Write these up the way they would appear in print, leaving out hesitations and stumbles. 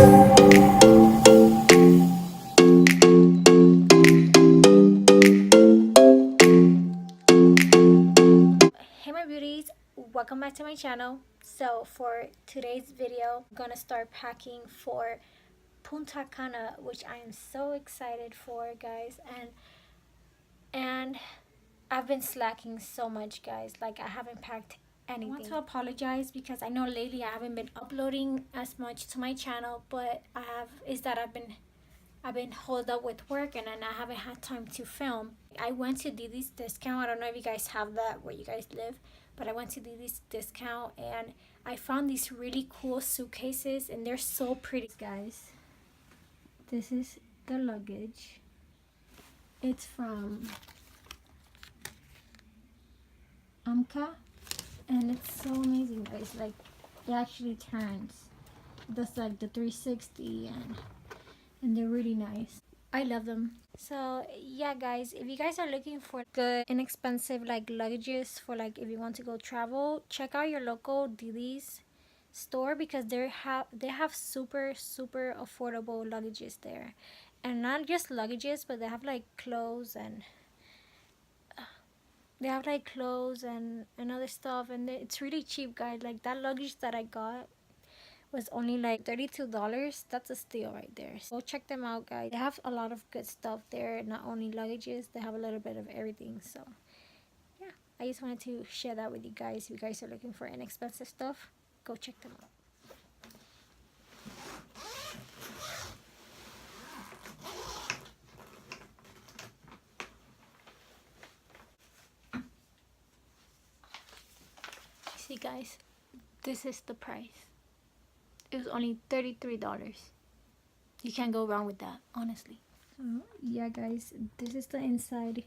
Hey my beauties, welcome back to my channel. So for today's video, I'm gonna start packing for Punta Cana, which I am so excited for, guys. And I've been slacking so much, guys. Like, I haven't packed anything. I want to apologize because I know lately I haven't been uploading as much to my channel, but I've been holed up with work and then I haven't had time to film. I went to Didi's discount. I don't know if you guys have that where you guys live, but I went to Didi's discount and I found these really cool suitcases and they're so pretty, guys. This is the luggage. It's from Amka and it's so amazing, guys. Like, it actually turns. It does like the 360 and they're really nice. I love them. So yeah, guys, if you guys are looking for good inexpensive like luggages for like if you want to go travel, check out your local Didi's store because they have super affordable luggages there. And not just luggages, but they have like clothes and other stuff, and it's really cheap, guys. Like that luggage that I got was only like $32. That's a steal right there. So go check them out, guys. They have a lot of good stuff there. Not only luggages, they have a little bit of everything. So yeah, I just wanted to share that with you guys. If you guys are looking for inexpensive stuff, go check them out. See, guys, this is the price. It was only $33. You can't go wrong with that, honestly. So yeah, guys, this is the inside.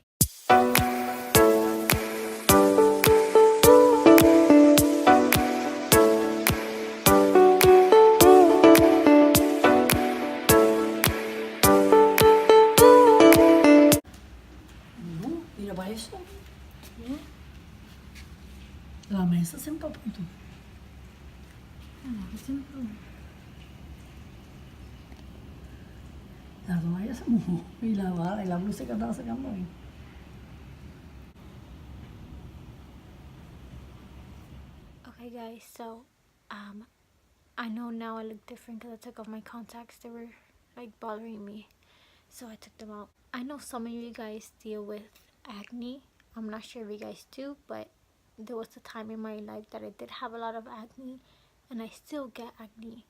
Mira para eso. La mesa se empapó. La toalla se mojó y la bala y la blusa que estaba sacando ahí. Okay, guys, so I know now I look different because I took off my contacts. They were like bothering me, so I took them out. I know some of you guys deal with acne. I'm not sure if you guys do, but there was a time in my life that I did have a lot of acne, and I still get acne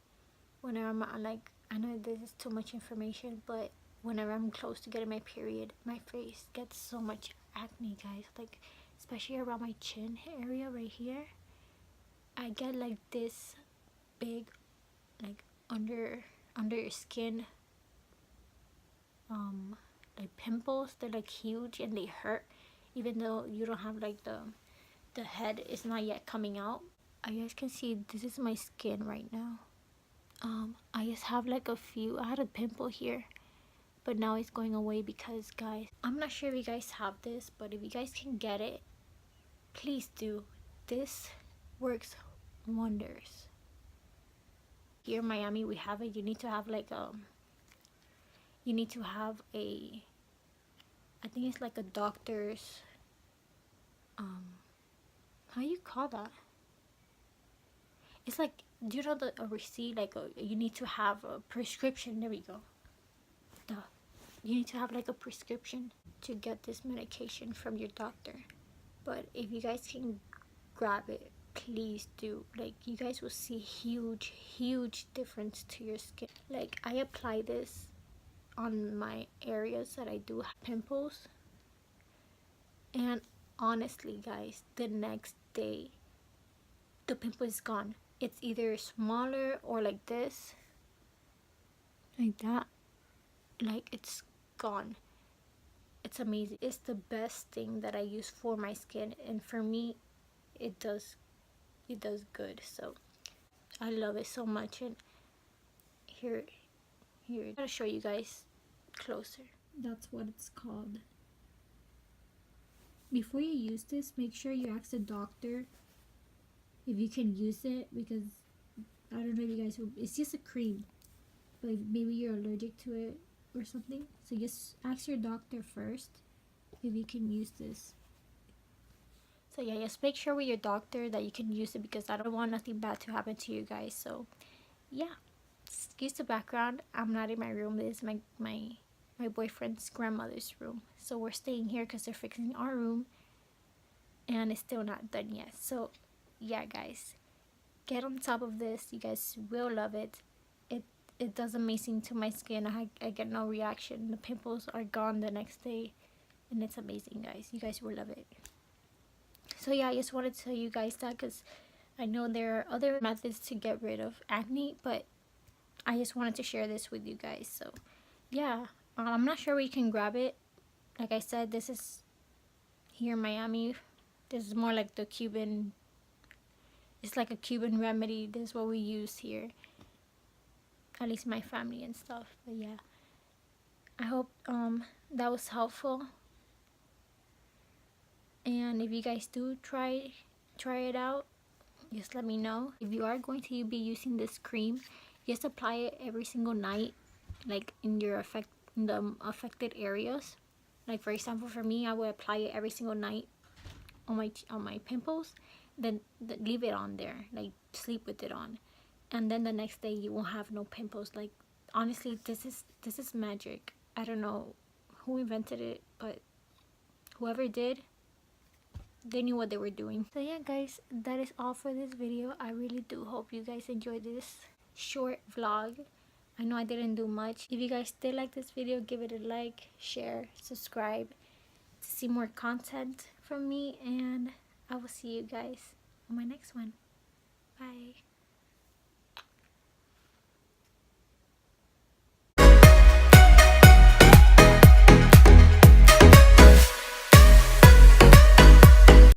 whenever I'm like, I know this is too much information, but whenever I'm close to getting my period, my face gets so much acne, guys. Like, especially around my chin area right here, I get like this big, like under your skin, like pimples. They're like huge and they hurt, even though you don't have like the head is not yet coming out. You guys can see this is my skin right now. I just have like a few. I had a pimple here, but now it's going away because, guys, I'm not sure if you guys have this, but if you guys can get it, please do. This works wonders. Here in Miami we have it. You need to have like you need to have a, I think it's like a doctor's, how you call that? It's like, do you know a receipt? Like you need to have a prescription. There we go. You need to have like a prescription to get this medication from your doctor. But if you guys can grab it, please do. Like, you guys will see huge difference to your skin. Like, I apply this on my areas that I do have pimples, and honestly, guys, the next day the pimple is gone. It's either smaller or like this, like that, like it's gone. It's amazing. It's the best thing that I use for my skin, and for me it does good. So I love it so much. And here I'm gonna show you guys closer. That's what it's called. Before you use this, make sure you ask the doctor if you can use it, because I don't know if you guys will, it's just a cream. but maybe you're allergic to it or something. So just ask your doctor first if you can use this. So yeah, just make sure with your doctor that you can use it, because I don't want nothing bad to happen to you guys. So yeah, excuse the background. I'm not in my room. This is my boyfriend's grandmother's room. So we're staying here because they're fixing our room, and it's still not done yet. So yeah, guys, get on top of this. You guys will love it. It does amazing to my skin. I get no reaction. The pimples are gone the next day, and it's amazing, guys. You guys will love it. So yeah, I just wanted to tell you guys that, because I know there are other methods to get rid of acne, but I just wanted to share this with you guys. So yeah, I'm not sure where you can grab it. Like I said, this is here in Miami. This is more like the Cuban, it's like a Cuban remedy. This is what we use here, at least my family and stuff. But yeah, I hope that was helpful. And if you guys do try it out, just let me know. If you are going to be using this cream, just apply it every single night, like in the affected areas. Like for example, for me, I would apply it every single night on my pimples, then leave it on there, like sleep with it on, and then the next day you won't have no pimples. Like honestly, this is magic. I don't know who invented it, but whoever did, they knew what they were doing. So yeah, guys, that is all for this video. I really do hope you guys enjoyed this short vlog. I know I didn't do much. If you guys did like this video, give it a like, share, subscribe to see more content from me, and I will see you guys on my next one. Bye.